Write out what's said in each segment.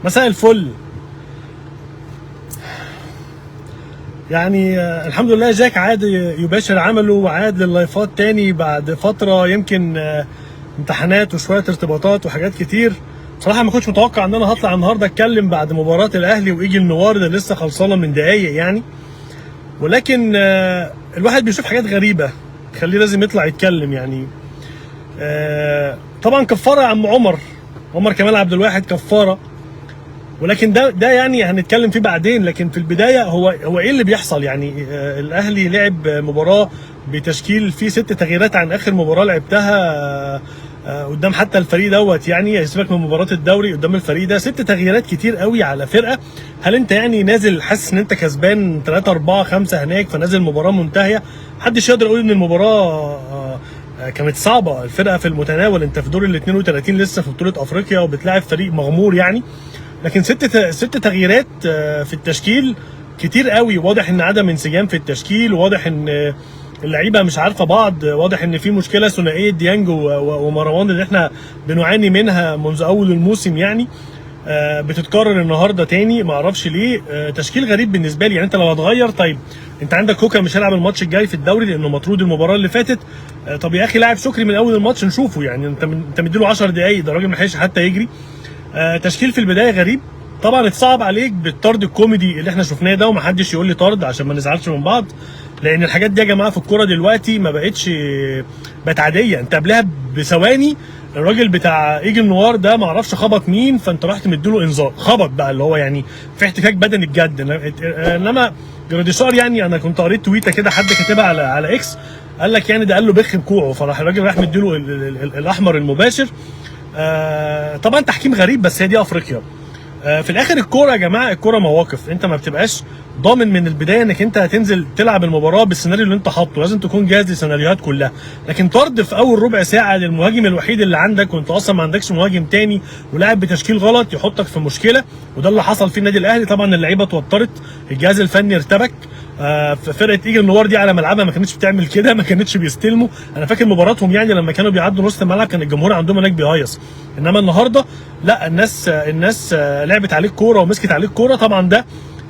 مساء الفل. يعني الحمد لله جاك عاد يباشر عمله وعاد لللايفات تاني بعد فترة، يمكن امتحانات وشوية ارتباطات وحاجات كتير. بصراحة ما كنتش متوقع ان انا هطلع النهاردة اتكلم بعد مباراة الاهلي وايجي النوار اللي لسه خلصانة من دقايق يعني، ولكن الواحد بيشوف حاجات غريبة تخليه لازم يطلع يتكلم يعني. طبعا كفارة يا عم عمر كمال عبد الواحد كفارة، ولكن ده يعني هنتكلم فيه بعدين. لكن في البدايه هو ايه اللي بيحصل يعني؟ الاهلي لعب مباراه بتشكيل فيه 6 تغييرات عن اخر مباراه لعبتها قدام حتى الفريق دوت، يعني سيبك من مباراه الدوري قدام الفريق ده 6 تغييرات كتير قوي على فرقه. هل انت يعني نازل حاسس ان انت كسبان 3 4 5 هناك فنازل مباراه منتهيه؟ محدش يقدر يقول ان المباراه كانت صعبه. الفرقه في المتناول، انت في دور ال 32 لسه في بطوله افريقيا وبتلاعب فريق مغمور يعني. لكن 6 تغييرات في التشكيل كتير قوي. واضح ان عدم انسجام في التشكيل، واضح ان اللعيبه مش عارفه بعض، واضح ان في مشكله ثنائيه ديانج ومروان اللي احنا بنعاني منها منذ اول الموسم يعني. بتتكرر النهارده تاني، ما اعرفش ليه. تشكيل غريب بالنسبه لي يعني. انت لو هتغير، طيب انت عندك كوكا مش هيلعب الماتش الجاي في الدوري لانه مطرود المباراه اللي فاتت. طب يا اخي لاعب شكري من اول الماتش نشوفه يعني. انت مديله 10 دقائق، ده راجل ما لحقش حتى يجري. تشكيل في البدايه غريب. طبعا اتصعب عليك بالطرد الكوميدي اللي احنا شفناه ده، ومحدش يقول لي طرد عشان ما نزعلش من بعض، لان الحاجات دي يا جماعه في الكوره دلوقتي ما بقت عاديه. انت قبلها بثواني الراجل بتاع ايجي النوار ده ما اعرفش خبط مين، فانت رحت مديله انذار، خبط بقى اللي هو يعني في احتكاك بدني بجد. انما جراديشار يعني، انا كنت قريت تويته كده حد كاتبها على اكس، قال لك يعني ده قال له بخ بكوعه، فراح الراجل راح مديله الاحمر المباشر. طبعا تحكيم غريب، بس هي دي افريقيا. في الاخر الكوره يا جماعه، الكوره مواقف. انت ما بتبقاش ضامن من البدايه انك انت هتنزل تلعب المباراه بالسيناريو اللي انت حاطه، لازم تكون جاهز للسيناريوهات كلها. لكن طرد في اول ربع ساعه للمهاجم الوحيد اللي عندك، وانت اصلا ما عندكش مهاجم تاني ولاعب بتشكيل غلط، يحطك في مشكله. وده اللي حصل في النادي الاهلي. طبعا اللعيبه اتوترت، الجهاز الفني ارتبك. فرقه ايجي النوار دي على ملعبها ما كانتش بتعمل كده، ما كانتش بيستلموا. انا فاكر مباراتهم يعني لما كانوا بيعدوا نص الملعب كان الجمهور عندهم هناك بيهيص. انما النهارده لا، الناس لعبت عليك كوره ومسكت عليك كوره. طبعا ده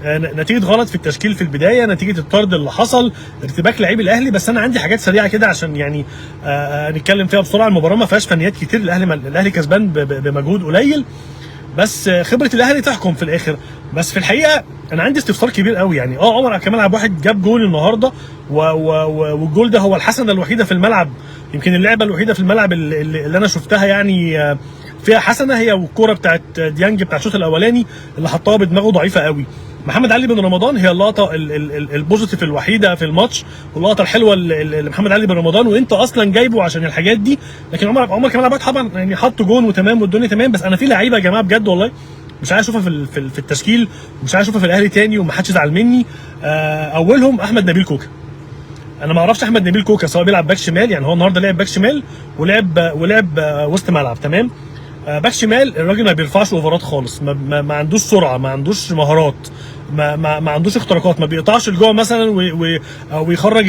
نتيجه غلط في التشكيل في البدايه، نتيجه الطرد اللي حصل، ارتباك لعيب الاهلي. بس انا عندي حاجات سريعه كده عشان يعني نتكلم فيها بسرعه. المباراه ما فيهاش فنيات كتير، الاهلي كسبان بمجهود قليل، بس خبره الاهلي تحكم في الاخر. بس في الحقيقه انا عندي استفسار كبير قوي يعني. عمر كمال عبد الواحد جاب جول النهارده، والجول ده هو الحسنه الوحيده في الملعب، يمكن اللعبه الوحيده في الملعب اللي انا شفتها يعني فيها حسنه، هي والكوره بتاعت ديانج بتاع الشوط الاولاني اللي حطها بدماغه ضعيفه قوي. محمد علي بن رمضان هي اللقطه البوزيتيف الوحيده في الماتش، واللقطه الحلوه لمحمد علي بن رمضان، وانت اصلا جايبه عشان الحاجات دي. لكن عمر كمال عبد طبعا يعني حط جون وتمام والدنيا تمام. بس انا في لعيبه يا جماعه بجد والله مش عايز اشوفها في التشكيل، مش عايز اشوفها في الاهلي تاني، ومحدش يزعل مني. اولهم احمد نبيل كوكا. انا ما اعرفش احمد نبيل كوكا سواء بيلعب باك شمال، يعني هو النهارده لعب باك شمال ولعب وسط ملعب تمام. باك شمال الراجل ما بيرفعش اوفرات خالص، ما عندوش سرعه، ما عندوش مهارات، ما عندوش اختراقات، ما بيقطعش لجوه مثلا او يخرج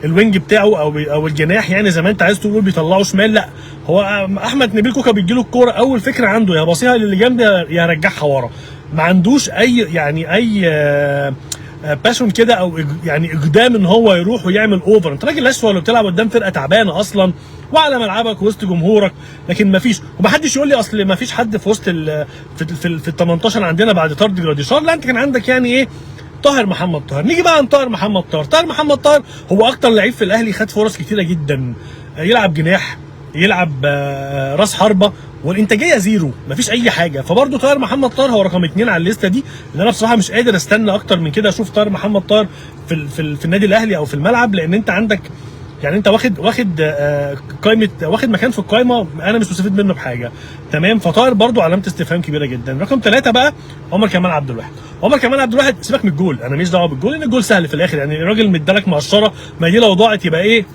الوينج بتاعه او الجناح يعني زي ما انت عايز تقول بيطلعه شمال. لا، هو احمد نبيل كوكا بيجيله الكوره اول فكره عنده يا باصيها للي جنب يا يرجعها ورا. ما عندوش اي باشون كده او يعني اقدام ان هو يروح ويعمل اوفر. انت راجل اسود ولا بتلعب قدام فرقه تعبانه اصلا وعلى ملعبك وسط جمهورك، لكن ما فيش. ومحدش يقول لي اصل ما فيش حد في وسط في ال 18 عندنا بعد طرد جراديشار. لا، انت كان عندك يعني ايه طاهر محمد طاهر. نيجي بقى عن طاهر محمد طاهر هو اكتر لعيب في الاهلي، خد فرص كتيره جدا، يلعب جناح، يلعب راس حربه، والانتاجيه زيرو، مفيش اي حاجه. فبرضه طاهر محمد طاهر هو رقم 2 على الليسته دي، اللي انا بصراحه مش قادر استنى اكتر من كده اشوف طاهر محمد طاهر في النادي الاهلي او في الملعب. لان انت عندك يعني انت واخد قائمه، واخد مكان في القائمه انا مش مستفيد منه بحاجه، تمام. فطاهر برضو علامه استفهام كبيره جدا. رقم 3 بقى عمر كمال عبد الواحد. عمر كمال عبد الواحد سيبك من الجول، انا ماليش دعوه بالجول، لان الجول سهل في الاخر، يعني الراجل مدالك مقشره، ما دي لو ضاعت يبقى ايه،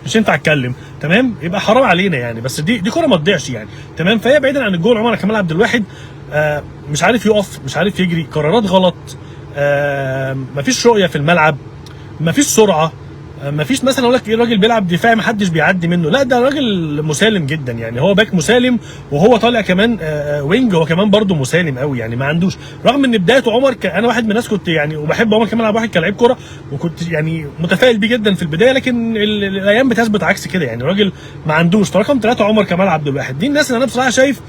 مش ينفع اتكلم، تمام، يبقى حرام علينا يعني، بس دي كوره ما تضيعش يعني، تمام. فهي بعيدا عن الجول، عمر كمال عبد الواحد مش عارف يقف، مش عارف يجري، قرارات غلط، مفيش رؤيه في الملعب، مفيش سرعه، مفيش مثلا اقول لك ايه، الراجل بيلعب دفاعي محدش بيعدي منه، لا ده راجل مسالم جدا يعني، هو باك مسالم، وهو طالع كمان وينج، هو كمان برده مسالم قوي يعني، ما عندوش، رغم ان بدايته عمر انا واحد من الناس كنت يعني وبحب عمر كمال عبد الواحد كلاعب كوره، وكنت يعني متفائل بيه جدا في البدايه، لكن الايام بتثبت عكس كده يعني، الراجل ما عندوش. فرقم 3 عمر كمال عبد الواحد، دي الناس اللي انا بصراحه شايف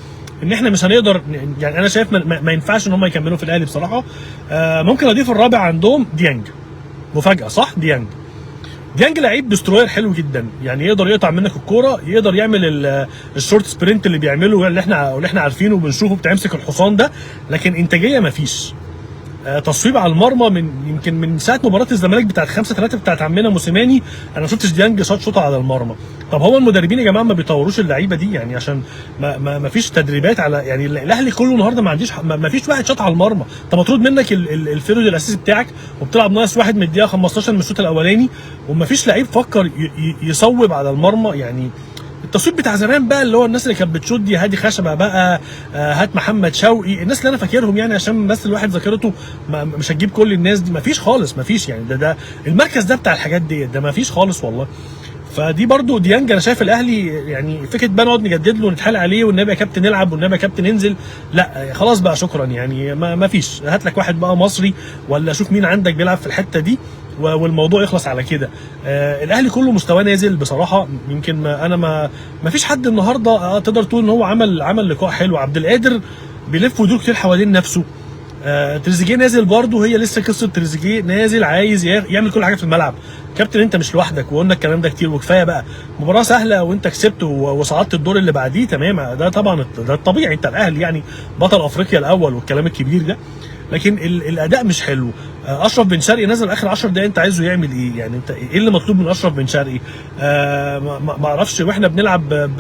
ان احنا مش هنقدر يعني، انا شايف ما ينفعش ان هم يكملوا في الاهلي بصراحه. ممكن اضيف الرابع عندهم ديانج، مفاجاه صح، ديانج لعيب دستروير حلو جدا يعني، يقدر يقطع منك الكوره، يقدر يعمل الشورت سبرنت اللي بيعمله اللي احنا عارفينه وبنشوفه، بتاع يمسك الحصان ده، لكن انتاجيه مفيش. تصويب على المرمى يمكن من ساعه مباراه الزمالك بتاعت 5-3 بتاعت عمنا موسيماني، انا ما شفتش ديانج شوطه على المرمى. طب هو المدربين يا جماعه ما بيطوروش اللعيبه دي يعني، عشان ما فيش تدريبات على يعني، الاهلي كله النهارده ما فيش واحد شاط على المرمى، انت مطرود منك الفيرود الاساسي بتاعك، وبتلعب ناقص واحد من الدقيقه 15 من الشوط الاولاني، وما فيش لعيب فكر يصوب على المرمى يعني. التصويت بتاع زمان بقى اللي هو الناس اللي كانت بتشوت دي، هادي خشبه بقى، هات محمد شوقي، الناس اللي انا فاكرهم يعني، عشان بس الواحد ذاكرته مش هتجيب كل الناس دي، مفيش خالص، مفيش يعني، ده المركز ده بتاع الحاجات دي، ده مفيش خالص والله. فدي برضو ديانج انا شايف الاهلي يعني فكره بقى نقعد نجدد له ونتحايل عليه، والنبي يا كابتن نلعب، والنبي يا كابتن انزل، لا خلاص بقى شكرا يعني، ما فيش، هات لك واحد بقى مصري، ولا شوف مين عندك بيلعب في الحته دي والموضوع يخلص على كده. الاهلي كله مستواه نازل بصراحه، يمكن ما فيش حد النهارده تقدر تقول ان هو عمل لقاء حلو. عبد القادر بيلف ويدور كتير حوالين نفسه، تريزيجيه نازل برضه، هي لسه قصه تريزيجيه نازل عايز يعمل كل حاجه في الملعب. كابتن انت مش لوحدك، وقلنا الكلام ده كتير، وكفايه بقى، مباراه سهله وانت كسبت وصعدت الدور اللي بعديه، تمام، ده طبعا ده الطبيعي، انت الاهلي يعني بطل افريقيا الاول والكلام الكبير ده، لكن الاداء مش حلو. اشرف بن شرقي نزل اخر 10 دقايق، انت عايزه يعمل ايه يعني؟ انت ايه اللي مطلوب من اشرف بن شرقي؟ ما اعرفش، واحنا بنلعب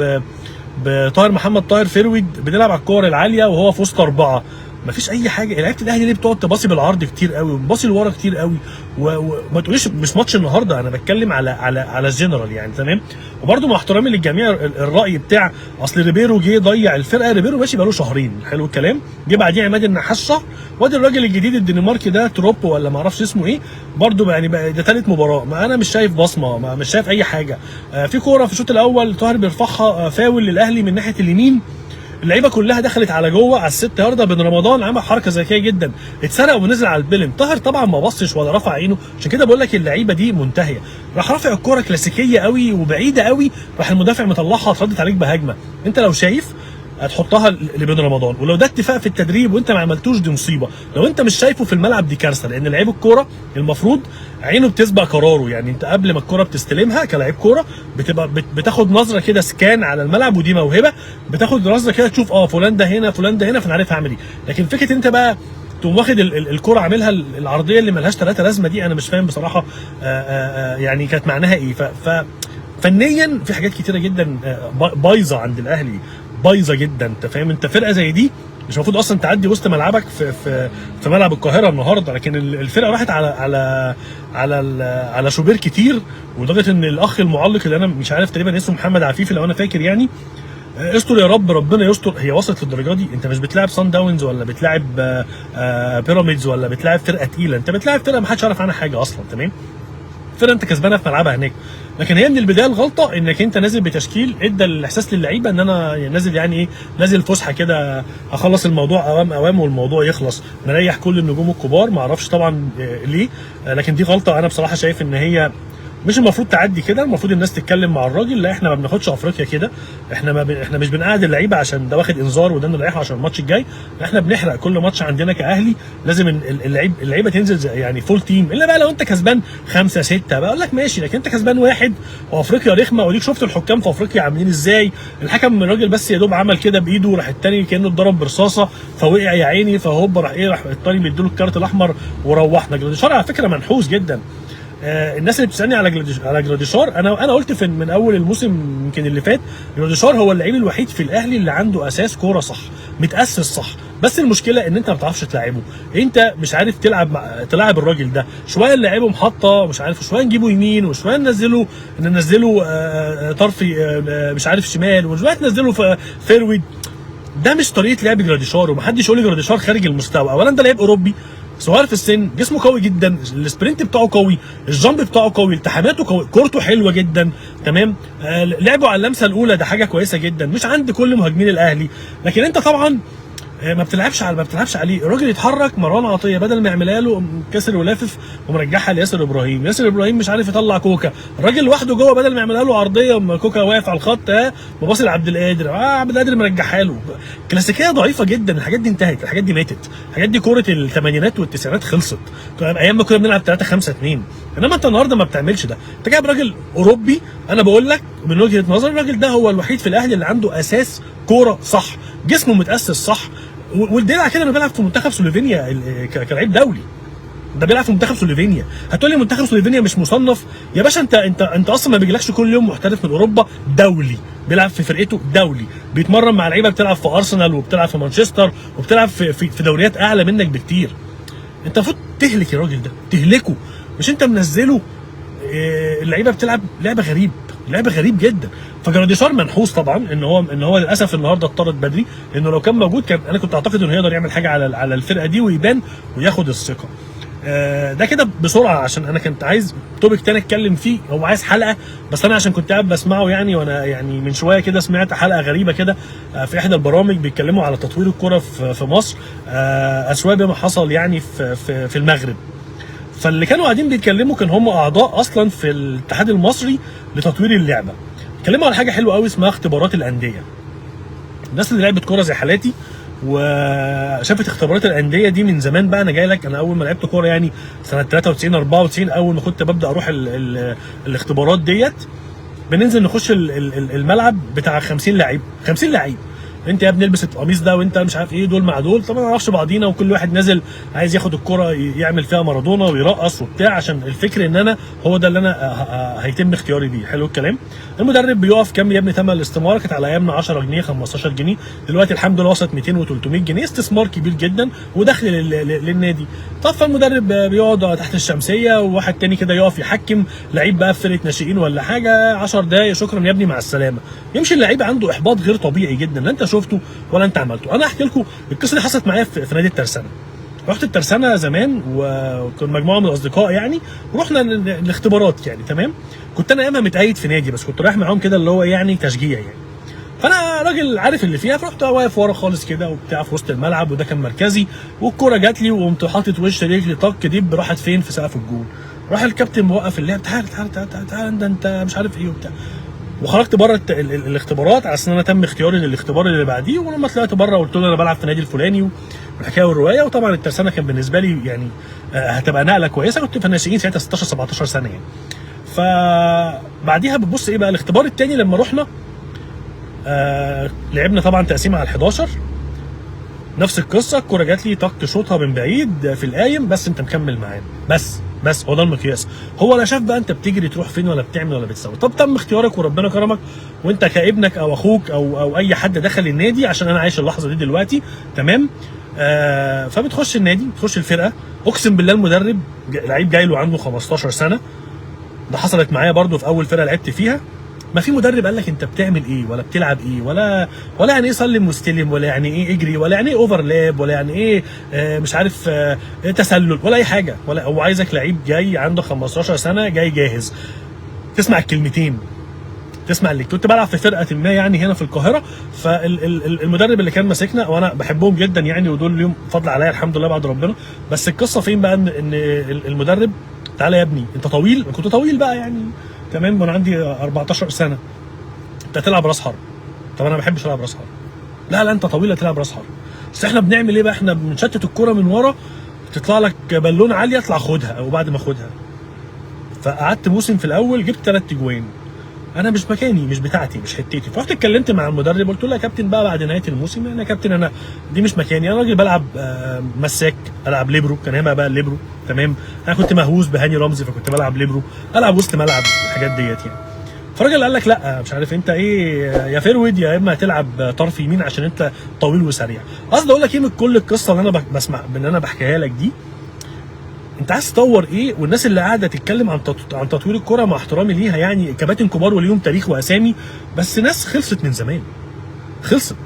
بطاهر محمد طاهر فيرويد، بنلعب على الكور العاليه وهو في وسط 4، مفيش اي حاجه. لعيبه الاهلي ليه بتقعد تباصي بالعرض كتير قوي، وباصي لورا كتير قوي، وما تقوليش مش ماتش النهارده، انا بتكلم على الجنرال يعني، تمام. وبرده مع احترامي للجميع، الراي بتاع اصل ريبيرو جه ضيع الفرقه، ريبيرو ماشي بقاله شهرين، حلو الكلام، جه بعديه عماد النحاس شهر، وادي الراجل الجديد الدنماركي ده تروب ولا ما اعرفش اسمه ايه، برده يعني ده ثالث مباراه، ما انا مش شايف بصمه، مش شايف اي حاجه. في كوره في الشوط الاول طاهر بيرفعها فاول للاهلي من ناحيه اليمين، اللعيبه كلها دخلت على جوه على ال6 يارده، بن رمضان عمل حركه ذكيه جدا، اتسرق ونزل على البلم، طاهر طبعا ما بصش ولا رفع عينه، عشان كده بقول لك اللعيبه دي منتهيه، راح رافع الكوره كلاسيكيه قوي وبعيده قوي، راح المدافع مطلعها اتردت عليك بهجمه، انت لو شايف هتحطها لبن رمضان، ولو ده اتفاق في التدريب وانت ما عملتوش دي مصيبه، لو انت مش شايفه في الملعب دي كارثه، لان لعيب الكوره المفروض عينه بتسبق قراره يعني، انت قبل ما الكوره بتستلمها كلاعب كوره بتبقى بتاخد نظره كده سكان على الملعب، ودي موهبه، بتاخد نظره كده تشوف فلان ده هنا فلان ده هنا، فانا عارف هعمل ايه. لكن فكره انت بقى تقوم واخد الكوره عاملها العرضيه اللي ملهاش 3 لازمه دي، انا مش فاهم بصراحه يعني كانت معناها ايه. فنيا في حاجات كتيره جدا بايظه عند الاهلي، بايظه جدا، انت فاهم، انت فرقه زي دي مش المفروض اصلا تعدي وسط ملعبك في ملعب القاهره النهارده، لكن الفرقه راحت على شوبير كتير، ولدرجه ان الاخ المعلق اللي انا مش عارف تقريبا اسمه محمد عفيفي لو انا فاكر يعني، استر يا رب، ربنا يستر. هي وصلت للدرجه دي؟ انت مش بتلاعب سان داونز ولا بتلاعب بيراميدز ولا بتلاعب فرقه تقيله، انت بتلاعب فرقه ما حدش يعرف عنها حاجه اصلا، تمام، فرقه انت كسبانها في ملعبها هناك. لكن هي من البدايه الغلطه انك انت نازل بتشكيل ادى الاحساس للعيبه ان انا نازل يعني ايه، نازل فسحه كده، اخلص الموضوع اوام والموضوع يخلص، نريح كل النجوم الكبار، ما اعرفش طبعا ليه، لكن دي غلطه انا بصراحه شايف ان هي مش المفروض تعدي كده، المفروض الناس تتكلم مع الراجل، لا احنا ما بناخدش افريقيا كده، احنا مش بنقعد اللعيبه عشان ده واخد انذار وده نريحه عشان الماتش الجاي، احنا بنحرق كل ماتش عندنا كاهلي، لازم اللعيبه تنزل يعني فول تيم، الا بقى لو انت كسبان 5-6 بقول لك ماشي، لكن انت كسبان 1 وافريقيا رخمه، وديك شفت الحكام في افريقيا عاملين ازاي، الحكم من الراجل بس يا دوب عمل كده بايده، وراح الثاني كانه اتضرب برصاصه فوقع يا عيني، فهوب راح الثاني بيديله الكارت الاحمر وروحنا. الشرع على فكره منحوس جدا، الناس اللي بتسالني على جراديشار، انا قلت من اول الموسم يمكن اللي فات، جراديشار هو اللعيب الوحيد في الاهلي اللي عنده اساس كوره صح، متاسس صح. بس المشكله ان انت ما بتعرفش تلعبه، انت مش عارف تلعب الراجل ده. شويه نلعبه محطه مش عارف، شويه نجيبه يمين، وشويه ننزله طرفي مش عارف شمال، وشويه ننزله فيرويد. ده مش طريقه لعب جراديشار، ومحدش يقول لي جراديشار خارج المستوى. اولا ده لعيب اوروبي صغير في السن، جسمه قوي جدا، السبرنت بتاعه قوي، الجامب بتاعه قوي، التحاماته قوي، كورته حلوه جدا، تمام. لعبه على اللمسه الاولى ده حاجه كويسه جدا، مش عند كل مهاجمين الاهلي. لكن انت طبعا ما بتلعبش عليه. الراجل يتحرك، مروان عطيه بدل ما يعملها له كسر ولافف ومرجعها لياسر ابراهيم، ياسر ابراهيم مش عارف يطلع كوكا، الراجل لوحده جوه بدل ما يعملها له عرضيه كوكا واقف على الخط مباصي لعبد القادر، عبد القادر مرجعها له. كلاسيكيه ضعيفه جدا. الحاجات دي انتهت، الحاجات دي ماتت، الحاجات دي كوره الثمانينات والتسعينات خلصت، ايام ما كنا بنلعب 3-5-2. انما انت النهارده ما بتعملش ده، انت جايب راجل اوروبي. انا بقول لك من وجهه نظري الراجل ده هو الوحيد في الاهلي اللي عنده اساس كوره صح، جسمه متاسس صح. والدليل على كده انه بيلعب في منتخب سلوفينيا كلاعب دولي. ده بيلعب في منتخب سلوفينيا. هتقول لي منتخب سلوفينيا مش مصنف؟ يا باشا انت اصلا ما بيجيلكش كل يوم محترف من اوروبا دولي بيلعب في فرقته دولي، بيتمرن مع لعيبه بتلعب في ارسنال وبتلعب في مانشستر وبتلعب في دوريات اعلى منك بكتير. انت المفروض تهلك الراجل ده، تهلكه، مش انت منزله. اللعيبه بتلعب لعبه غريب جدا. فجراديشار منحوس طبعا ان هو للاسف النهارده اتطرد بدري، لانه لو كان موجود انا كنت اعتقد انه يقدر يعمل حاجه على الفرقه دي ويبان وياخد الثقه. ده كده بسرعه، عشان انا كنت عايز توبيك تاني اتكلم فيه، هو عايز حلقه، بس انا عشان كنت قاعد بسمعه يعني، وانا يعني من شويه كده سمعت حلقه غريبه كده في احدى البرامج بيتكلموا على تطوير الكره في مصر، اسوأ بما حصل يعني في المغرب. فاللي كانوا قاعدين بيتكلموا كان هم اعضاء اصلا في الاتحاد المصري لتطوير اللعبه، اتكلموا على حاجه حلوه قوي اسمها اختبارات الانديه. الناس اللي لعبت كوره زي حالاتي وشافت اختبارات الانديه دي من زمان بقى، انا جاي لك، انا اول ما لعبت كوره يعني سنه 93 94، اول ما كنت ببدا اروح الاختبارات ديت، بننزل نخش الملعب بتاع 50 لعيب، 50 لعيب، انت يا ابني البس القميص ده وانت مش عارف ايه، دول مع دول، طبعا ما نعرفش بعضينا، وكل واحد نازل عايز ياخد الكره يعمل فيها مارادونا ويرقص وبتاع، عشان الفكر ان انا هو ده اللي انا هيتم اختياري بيه. حلو الكلام. المدرب بيقف كام يا ابني ثمن الاستماره؟ كانت على ايامنا 10 جنيه 15 جنيه، دلوقتي الحمد لله وصلت 200 و300 جنيه، استثمار كبير جدا ودخل للنادي. طب فالمدرب بيقعد تحت الشمسيه، وواحد تاني كده يقف يحكم لعيب بقى في فرقه ناشئين ولا حاجه 10 دقايق، شكرا يا ابني مع السلامه، يمشي اللعيب عنده احباط غير طبيعي جدا، لا انت شفته ولا انت عملته. انا احكي لكم القصه دي حصلت معايا في نادي الترسانه. رحت الترسانه زمان وكان مجموعه من الاصدقاء يعني، ورحنا الاختبارات يعني، تمام. كنت انا ايامها متأيد في نادي، بس كنت رايح معاهم كده اللي هو يعني تشجيع يعني. فانا راجل عارف اللي فيها، فرحت واقف ورا خالص كده وبتاع في وسط الملعب، وده كان مركزي، والكوره جات لي وقمت حاطط وش رجلي طق ديب، راحت فين؟ في سقف الجول. راح الكابتن موقف اللعب، تعال انت مش عارف ايه وبتاع، وخرجت بره الاختبارات على اساس ان انا تم اختياري للاختبار اللي بعديه. ولما طلعت بره قلت له انا بلعب في النادي الفلاني والحكايه والروايه. وطبعا الترسانه كان بالنسبه لي يعني هتبقى نقله كويسه، كنت في الناشئين ساعتها 16 17 سنه يعني. فبعديها بتبص ايه بقى الاختبار الثاني لما رحنا لعبنا طبعا تقسيم على ال11، نفس القصه، الكوره جات لي طق شوطها من بعيد في القايم، بس انت مكمل معانا، بس هو ده المقياس. هو لا شاف بقى انت بتجري تروح فين ولا بتعمل ولا بتسوي. طب تم اختيارك وربنا كرمك، وانت كابنك او اخوك او اي حد دخل النادي، عشان انا عايش اللحظه دي دلوقتي، تمام. فبتخش النادي، بتخش الفرقه، اقسم بالله المدرب لعيب جاي له عنده 15 سنه، ده حصلت معايا برده في اول فرقه لعبت فيها. ما في مدرب قال لك انت بتعمل ايه ولا بتلعب ايه ولا يعني ايه سلم واستلم، ولا يعني ايه اجري، ولا يعني ايه اوفرلاب، ولا يعني ايه مش عارف تسلل، ولا اي حاجه. ولا هو عايزك لعيب جاي عنده 15 سنه جاي جاهز، تسمع الكلمتين، تسمع اللي كنت بلعب في فرقه ما يعني هنا في القاهره. فالمدرب اللي كان ماسكنا وانا بحبهم جدا يعني، ودول ليهم فضل عليا الحمد لله بعد ربنا. بس القصه فين بقى؟ ان المدرب تعالى يا ابني انت طويل، كنت طويل بقى يعني تمام، وانا عندي 14 سنه، انت هتلعب راس حرب. طب انا ما بحبش العب راس حرب. لا انت طويل هتلعب راس حرب. بس احنا بنعمل ايه بقى؟ احنا بنشتت الكره من ورا، تطلع لك بالونه عاليه، اطلع خدها، او بعد ما اخدها. فقعدت موسم في الاول جبت 3 اجوان، انا مش مكاني، مش بتاعتي، مش حتتي. فرحت اتكلمت مع المدرب قلت له يا كابتن بقى بعد نهايه الموسم، انا يا كابتن انا دي مش مكاني، انا راجل بلعب مساك، العب ليبرو، كان هنا بقى الليبرو تمام. انا كنت مهووس بهاني رمزي فكنت بلعب ليبرو، العب وسط ملعب، الحاجات ديت يعني. فالراجل قال لك لا مش عارف انت ايه، يا فيرود يا اما هتلعب طرف يمين عشان انت طويل وسريع. قصدي اقول لك ايه من كل القصه اللي انا بسمع ان انا بحكيها لك دي، انت عايز تطور ايه؟ والناس اللي قاعده تتكلم عن تطوير الكره مع احترامي ليها يعني كباتن كبار وليهم تاريخ واسامي، بس ناس خلصت من زمان، خلصت.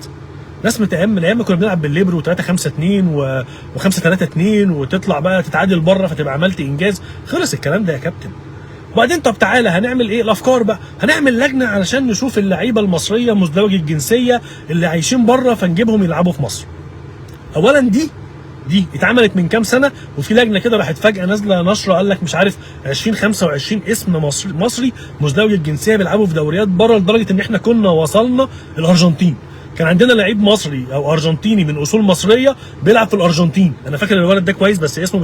ناس من ايام ما كنا بنلعب بالليبرو 3 5 2 و5 3 2 وتطلع بقى تتعادل بره فتبقى عملت انجاز، خلص الكلام ده يا كابتن. وبعدين طب تعالى هنعمل ايه؟ الافكار بقى، هنعمل لجنه علشان نشوف اللعيبه المصريه مزدوجي الجنسيه اللي عايشين بره فنجيبهم يلعبوا في مصر. اولا دي اتعملت من كام سنه، وفي لجنه كده راحت فجاه نازله نشره قال لك مش عارف 20 25 اسم مصري مزدوج الجنسيه بيلعبوا في دوريات بره، لدرجه ان احنا كنا وصلنا الارجنتين. كان عندنا لعيب مصري او ارجنتيني من اصول مصريه بيلعب في الارجنتين، انا فاكر الولد ده كويس بس اسمه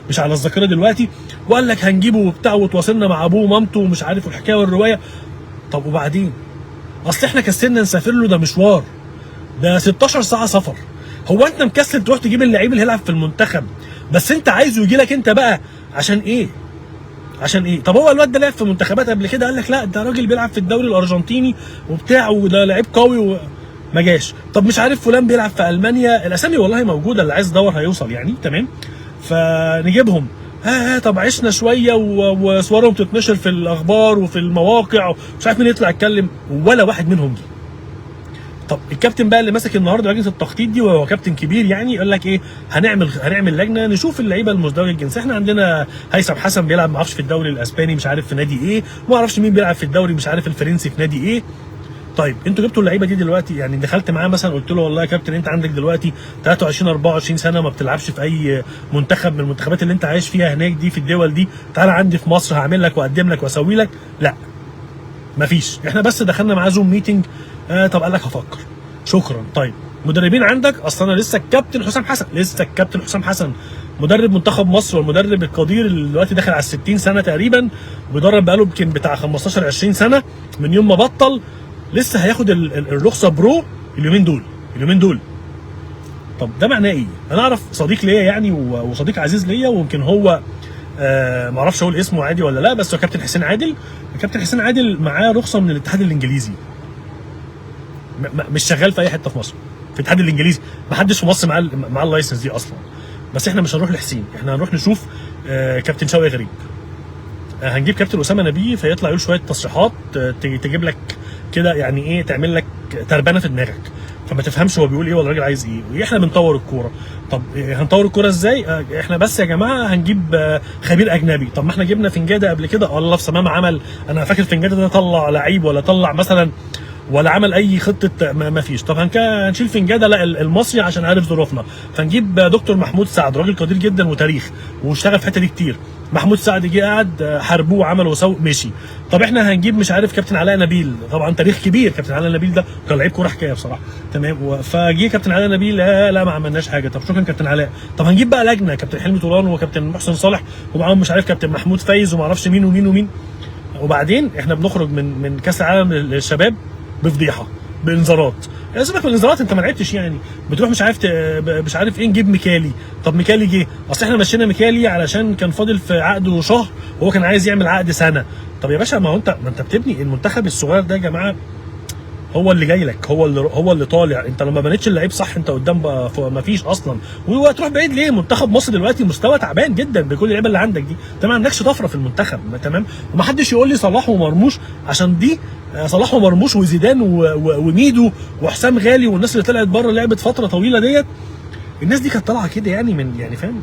مش على الذاكره دلوقتي، وقال لك هنجيبه وبتاع وتواصلنا مع ابوه ومامته ومش عارف الحكايه والروايه. طب وبعدين؟ اصل احنا كسلنا نسافر له، ده مشوار، ده 16 ساعه سفر. هو انت مكسل تروح تجيب اللعيب اللي هيلعب في المنتخب بس انت عايزه يجي لك انت بقى عشان ايه؟ عشان ايه؟ طب هو الواد ده لعب في منتخبات قبل كده، قال لك لا ده راجل بيلعب في الدوري الارجنتيني وبتاع وده لعيب قوي ما جاش. طب مش عارف فلان بيلعب في المانيا، الاسامي والله موجوده، اللي عايز يدور هيوصل يعني تمام. فنجيبهم طب عشنا شويه وصورهم تتنشر في الاخبار وفي المواقع ومش عارف مين يطلع يتكلم، ولا واحد منهم جه. طب الكابتن بقى اللي ماسك النهارده لجنه التخطيط دي وهو كابتن كبير يعني، قال لك ايه؟ هنعمل لجنه نشوف اللعيبه المزدوجه الجنسيه. احنا عندنا هيثم حسن بيلعب ما اعرفش في الدوري الاسباني مش عارف في نادي ايه، وما اعرفش مين بيلعب في الدوري مش عارف الفرنسي في نادي ايه. طيب انتوا جبتوا اللعيبه دي دلوقتي، يعني دخلت معاه مثلا قلت له والله يا كابتن انت عندك دلوقتي 23 24 سنه ما بتلعبش في اي منتخب من المنتخبات اللي انت عايش فيها هناك دي في الدول دي، تعالى عندي في مصر هعمل لك واقدم لك واسوي لك. لا مفيش، احنا بس دخلنا معاه زوم ميتنج. طب قال لك هفكر، شكرا. طيب مدربين عندك؟ اصل انا لسه الكابتن حسام حسن مدرب منتخب مصر والمدرب القدير اللي دلوقتي داخل على 60 سنه تقريبا، بيدرب بقاله يمكن بتاع 15 20 سنه من يوم ما بطل، لسه هياخد الرخصه برو اليومين دول. طب ده معناه ايه؟ انا اعرف صديق ليا يعني وصديق عزيز ليا ويمكن هو ما اعرفش اقول اسمه عادي ولا لا، بس هو كابتن حسين عادل. الكابتن حسين عادل معاه رخصه من الاتحاد الانجليزي، مش شغال في اي حته في مصر، في الاتحاد الانجليزي ما حدش في مصر معاه اللايسنس دي اصلا. بس احنا مش هنروح لحسين، احنا هنروح نشوف كابتن شوقي غريب. هنجيب كابتن اسامه نبيه فيطلع يقول شويه تصريحات تجيب لك كده يعني ايه، تعمل لك تربانه في دماغك فما تفهمش هو بيقول ايه ولا الراجل عايز ايه. واحنا بنطور الكوره. طب هنطور الكوره ازاي؟ احنا بس يا جماعه هنجيب خبير اجنبي. طب ما احنا جبنا فنجاده قبل كده، الله في سمام عمل، انا فاكر فنجاده ده طلع لعيب ولا طلع مثلا ولا عمل اي خطه؟ ما فيش. طب هنشيل فنجاده، لا المصري عشان عارف ظروفنا، فنجيب دكتور محمود سعد، راجل قدير جدا وتاريخ واشتغل في الحته دي كتير. محمود سعد جه قعد حاربوه وعمل وسوق مشي. طب احنا هنجيب مش عارف كابتن علاء نبيل، طبعا تاريخ كبير كابتن علاء نبيل ده، كان لعيب كوره حكايه بصراحه تمام. فجه كابتن علاء نبيل لا ما عملناش حاجه. طب شكرا كابتن علاء. طب هنجيب بقى لجنه، كابتن حلمي طولان وكابتن محسن صالح ومعاهم مش عارف كابتن محمود فايز وما اعرفش مين ومين ومين. وبعدين احنا بنخرج من كاس العالم للشباب بفضيحه بانذارات. سيبك من الانذارات، انت ما لعبتش يعني، بتروح مش عارف ايه نجيب ميكالي. طب ميكالي جه، اصل احنا مشينا ميكالي علشان كان فاضل في عقده شهر وهو كان عايز يعمل عقد سنه. طب يا باشا ما انت بتبني المنتخب الصغير ده يا جماعه، هو اللي جاي لك، هو اللي طالع. انت لما بنيتش اللعيب صح انت قدام ما فيش اصلا. وتروح بعيد ليه؟ منتخب مصر دلوقتي مستوى تعبان جدا بكل اللعيبه اللي عندك دي، انت ما عندكش طفره في المنتخب تمام. ومحدش يقول لي صلاح ومرموش، عشان دي صلاح ومرموش وزيدان وميدو وحسام غالي والناس اللي طلعت بره لعبت فتره طويله ديت، الناس دي كانت طالعه كده يعني من يعني فاهم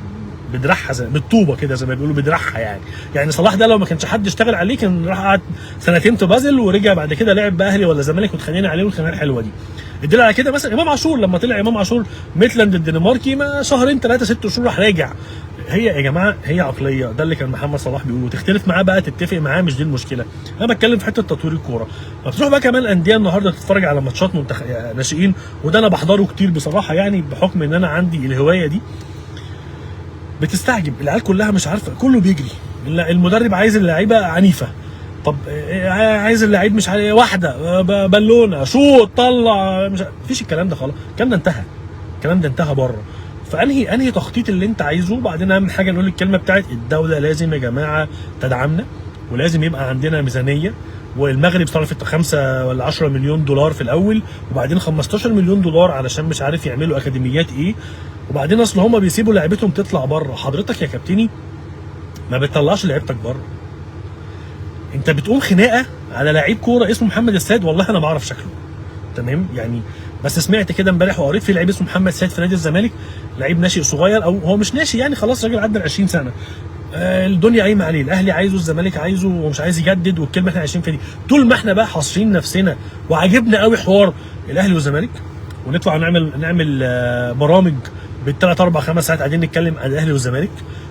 بدرعها بالطوبه كده زي ما بيقولوا بدرعها يعني صلاح ده لو ما كانش حد اشتغل عليه كان راح قعد سنتين في بازل ورجع بعد كده لعب باهلي ولا زمالك واتخانقنا عليه والخناقه الحلوه دي. الدليل على كده مثلا امام عاشور، لما طلع امام عاشور ميتلاند الدنماركي ما شهرين 3 6 شهور راح راجع. هي يا جماعه هي عقليه، ده اللي كان محمد صلاح بيقوله، تختلف معاه بقى تتفق معاه مش دي المشكله. انا بتكلم في حته تطوير الكوره. فتروح بقى كمان الانديه النهارده تتفرج على ماتشات ناشئين، وده انا بحضره كتير بصراحه يعني بحكم ان انا عندي الهوايه دي. بتستعجب العيال كلها مش عارفه، كله بيجري، المدرب عايز اللعيبه عنيفه، طب عايز اللعيب مش عارف واحده بالونه شوط طلع، مش مفيش الكلام ده خلاص، الكلام ده انتهى، الكلام ده انتهى بره. فانهي تخطيط اللي انت عايزه. وبعدين اهم حاجه نقول الكلمه بتاعت الدوله لازم يا جماعه تدعمنا، ولازم يبقى عندنا ميزانيه. والمغرب صرفت 5 ولا 10 مليون دولار في الاول، وبعدين 15 مليون دولار علشان مش عارف يعملوا اكاديميات ايه، وبعدين اصل هم بيسيبوا لعيبتهم تطلع بره. حضرتك يا كابتني ما بتطلعش لعيبتك بره، انت بتقوم خناقه على لعيب كوره اسمه محمد السيد، والله انا ما اعرف شكله تمام يعني، بس سمعت كده امبارح وقريت في لعيب اسمه محمد سيد في نادي الزمالك، لعيب ناشئ صغير، او هو مش ناشئ يعني خلاص راجل عدى ال 20 سنه. الدنيا قايمه عليه، الاهلي عايزه، الزمالك عايزه، ومش عايز يجدد، والكلمه احنا عايشين فيها دي. طول ما احنا بقى حاصرين نفسنا، وعاجبنا قوي حوار الاهلي والزمالك، ونطلع نعمل برامج بالثلاث اربع خمس ساعات قاعدين نتكلم عن الاهلي والزمالك،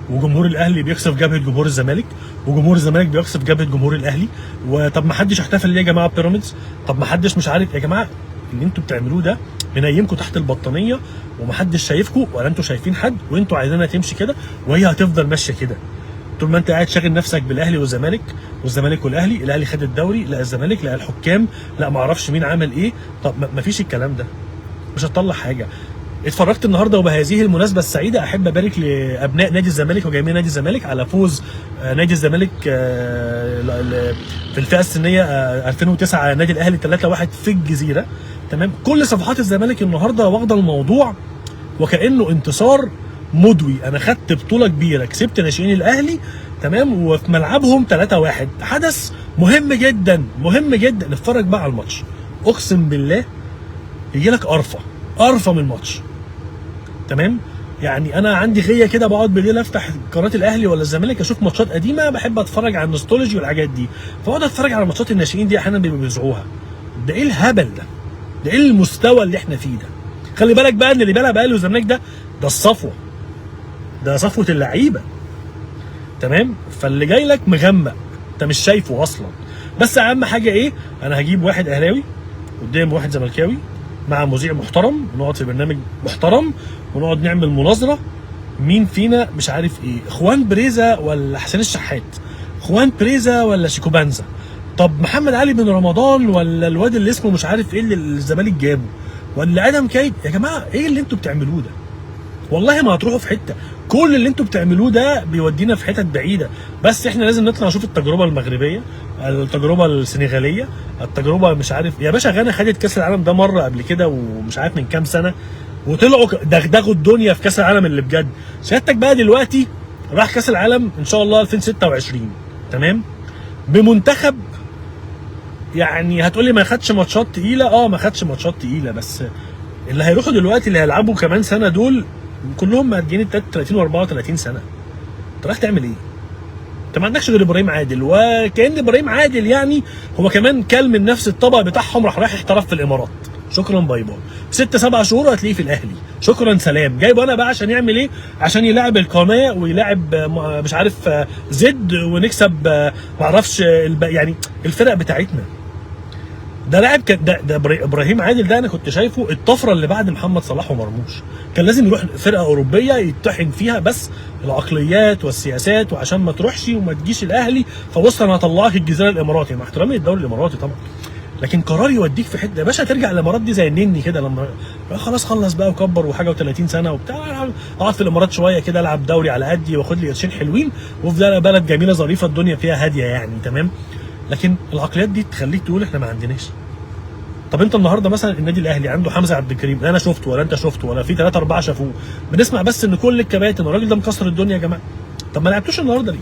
وجمهور الاهلي بيقصف جبهه جمهور الزمالك، وجمهور الزمالك بيقصف جبهه جمهور الاهلي، وطب ما حدش احتفل ليه يا جماعه بيراميدز، طب ما حدش مش عارف يا جماعه. اللي انتوا بتعملوه ده منيمكم تحت البطانيه، ومحدش شايفكم ولا انتوا شايفين حد، وانتوا عايزينها تمشي كده، وهي هتفضل ماشيه كده طول ما انت قاعد شاغل نفسك بالاهلي والزمالك، والزمالك والاهلي، الاهلي خد الدوري، لا الزمالك، لا الحكام، لا ما اعرفش مين عمل ايه. طب ما فيش الكلام ده، مش هتطلع حاجه. اتفرجت النهارده، وبهذه المناسبه السعيده احب ابارك لابناء نادي الزمالك وجميع نادي الزمالك على فوز نادي الزمالك في الفئه السنيه 2009 على نادي الاهلي 3-1 في الجزيره تمام. كل صفحات الزمالك النهارده واخده الموضوع وكانه انتصار مدوي، انا خدت بطوله كبيره، كسبت ناشئين الاهلي تمام، وفي ملعبهم 3-1، حدث مهم جدا مهم جدا. نتفرج بقى على الماتش، اقسم بالله يجي لك قرفه من الماتش تمام. يعني انا عندي غيه كده، بقعد بالليل افتح قناه الاهلي ولا الزمالك اشوف ماتشات قديمه، بحب اتفرج على النوستولوجي والحاجات دي، فاقعد اتفرج على ماتشات الناشئين دي، احيانا بيبقوا بيذيعوها. ده ايه الهبل ده؟ ده ايه المستوى اللي احنا فيه ده؟ خلي بالك بقى ان اللي بيلعب اهلي والزمالك ده الصفوه، ده صفوه اللعيبه تمام. فاللي جاي لك مغمق انت مش شايفه اصلا. بس اهم حاجه ايه؟ انا هجيب واحد اهلاوي قدام واحد زملكاوي مع مذيع محترم، ونقعد في برنامج محترم، ونقعد نعمل مناظره مين فينا مش عارف ايه، اخوان بريزا ولا حسين الشحات، اخوان بريزا ولا شيكوبانزا، طب محمد علي بن رمضان ولا الواد اللي اسمه مش عارف ايه اللي الزمالك جابه، ولا ادم كايد. يا جماعه ايه اللي انتوا بتعملوه ده؟ والله ما هتروحوا في حته، كل اللي انتوا بتعملوه ده بيودينا في حتت بعيده. بس احنا لازم نطلع نشوف التجربه المغربيه، التجربه السنغاليه، التجربه مش عارف يا باشا. غانا خدت كاس العالم ده مره قبل كده ومش عارف من كام سنه، وطلعوا دغدغوا الدنيا في كاس العالم اللي بجد. سيادتك بقى دلوقتي راح كاس العالم ان شاء الله 2026 تمام، بمنتخب يعني هتقولي ما خدش ماتشات تقيله، ما خدش ماتشات تقيله، بس اللي هيروحوا دلوقتي اللي هيلعبوا كمان سنه دول كلهم مادين 33 و34 سنه. انت رايح تعمل ايه؟ انت ما عندكش غير ابراهيم عادل، وكأن ابراهيم عادل يعني هو كمان كل من نفس الطبق بتاعهم، راح احترف في الامارات. شكرا باي باي، 6-7 شهور هتلاقيه في الاهلي، شكرا سلام. جايبه انا بقى عشان يعمل ايه؟ عشان يلاعب القناه ويلاعب مش عارف زد، ونكسب معرفش يعني الفرق بتاعتنا. ده لاعب ده ابراهيم عادل ده انا كنت شايفه الطفره اللي بعد محمد صلاح ومرموش. كان لازم يروح فرقه اوروبيه يتطحن فيها، بس العقليات والسياسات، وعشان ما تروحش وما تجيش الاهلي فبص انا هطلعك الجزيره الاماراتي، مع احترامي للدوري الاماراتي طبعا، لكن قرار يوديك في حته يا باشا ترجع الامارات دي زي النني كده، لما خلاص خلص بقى وكبر وحاجه و30 سنه وبتاع، اقعد في الامارات شويه كده العب دوري على قدي واخد لي قرشين حلوين، وفي بلد جميله ظريفه الدنيا فيها هاديه يعني تمام. لكن العقليات دي تخليك تقول احنا ما عندناش. طب انت النهارده مثلا النادي الاهلي عنده حمزه عبد الكريم، لا انا شفته ولا انت شفته ولا في 3-4 شافوه، بنسمع بس ان كل الكباتن الراجل ده مكسر الدنيا يا جماعه. طب ما لعبتوش النهارده ليه؟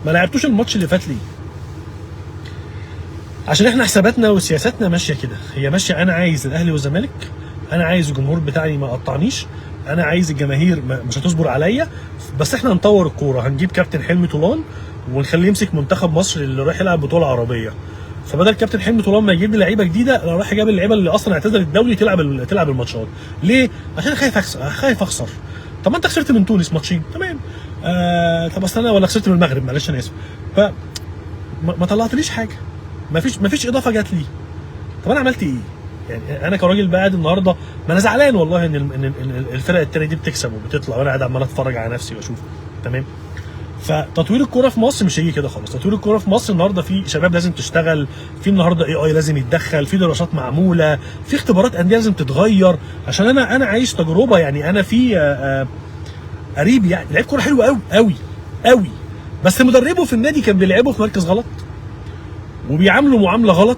ما لعبتوش الماتش اللي فات ليه؟ عشان احنا حساباتنا وسياساتنا ماشيه كده، هي ماشيه انا عايز الاهلي والزمالك، انا عايز الجمهور بتاعي ما قطعنيش، انا عايز الجماهير مش هتصبر عليا، بس احنا هنطور الكوره، هنجيب كابتن حلمي طولان ونخليه يمسك منتخب مصر اللي رايح يلعب بطوله عربيه. فبدل كابتن حلمي طولان ما يجيب لي لعيبه جديده، انا رايح جاب اللعيبه اللي اصلا اعتزلت الدوري تلعب الماتشات. ليه؟ عشان خايف اخسر. طب ما انت خسرت من تونس ماتشين تمام، طب اصل انا ولا خسرت من المغرب، معلش انا اسف، ف ما طلعتليش حاجه، ما فيش اضافه جات لي. طب انا عملت ايه؟ يعني انا كراجل قاعد النهارده، ما انا زعلان والله ان الفرق التانيه دي بتكسب وبتطلع، وانا قاعد عمال اتفرج على نفسي واشوف تمام. فتطوير الكوره في مصر مش هيجي كده خالص. تطوير الكوره في مصر النهارده في شباب لازم تشتغل، في النهارده اي لازم يتدخل، في دراسات معموله، في اختبارات انديه لازم تتغير، عشان انا عايش تجربه. يعني انا في قريب يعني لعيب كوره حلو قوي قوي قوي، بس مدربه في النادي كان بيلعبه في مركز غلط وبيعامله معامله غلط،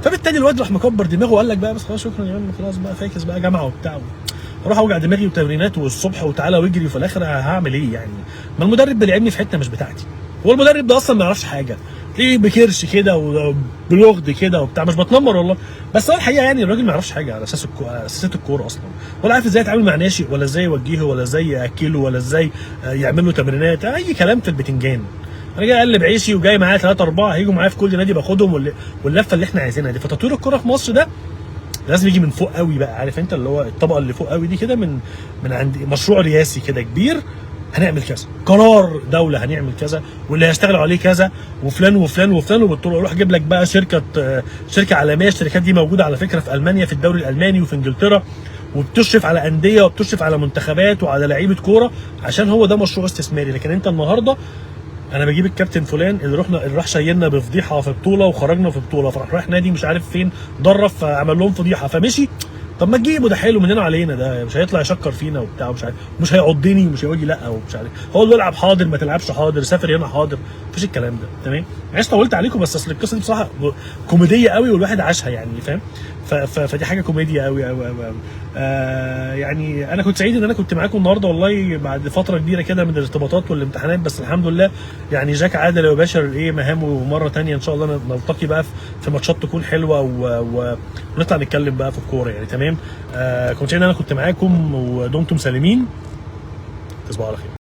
فبالتالي الواد راح مكبر دماغه وقال لك بقى بس خلاص شكرا يا عم، خلاص بقى فاكس بقى جامعه وبتاع، اروح اوجع دماغي وتمرينات والصبح وتعالى واجري، وفي الاخر هعمل ايه يعني؟ ما المدرب بيلعبني في حته مش بتاعتي، هو المدرب ده اصلا ما يعرفش حاجه، تلاقيه بكرش كده وبلغد كده وبتاع، مش بتنمر والله، بس هو الحقيقه يعني الراجل ما يعرفش حاجه على اساسات الكوره اصلا، ولا عارف ازاي يتعامل مع ناشئ، ولا ازاي يوجهه، ولا ازاي ياكله، ولا ازاي يعمل له تمرينات، اي كلام في البتنجان. انا جاي اقلب عيشي وجاي معايا 3 4 هيجوا معايا في كل نادي باخدهم، واللفه اللي احنا عايزينها دي. فتطوير الكوره في مصر ده لازم يجي من فوق قوي بقى، عارف انت اللي هو الطبقه اللي فوق قوي دي كده، من عند مشروع رئاسي كده كبير، هنعمل كذا، قرار دوله هنعمل كذا، واللي هيشتغلوا عليه كذا، وفلان وفلان وفلان، وبالطول اروح اجيب لك بقى شركه عالميه. الشركات دي موجوده على فكره في المانيا في الدوري الالماني وفي انجلترا، وبتشرف على انديه وبتشرف على منتخبات وعلى لعيبه كوره، عشان هو ده مشروع استثماري. لكن انت النهارده انا بجيب الكابتن فلان اللي راح شايلنا بفضيحه في بطوله وخرجنا في بطوله، فراح رايح نادي مش عارف فين درب فعمل لهم فضيحه فمشي. طب ما تجيبه، ده حلو مننا علينا، ده مش هيطلع يشكر فينا وبتاع ومش عارف، مش هيعضني ومش هيقول لي لا ومش عارف، هو اللي يلعب حاضر ما تلعبش حاضر، سافر هنا حاضر، مفيش الكلام ده. تمام، عايز طولت عليكم، بس اصل القصه دي بصراحه كوميديه قوي والواحد عاشها يعني، فاهم؟ فدي حاجه كوميديا قوي قوي قوي قوي. يعني انا كنت سعيد ان انا كنت معاكم النهارده والله، بعد فتره كبيره كده من الارتباطات والامتحانات، بس الحمد لله يعني جاك عادل وباشر ايه مهامه مره ثانيه ان شاء الله نلتقي بقى في ماتشات تكون حلوه ونطلع نتكلم بقى في الكوره يعني. تمام، كنت سعيد ان انا كنت معاكم ودمتم سالمين، تصبحوا على خير.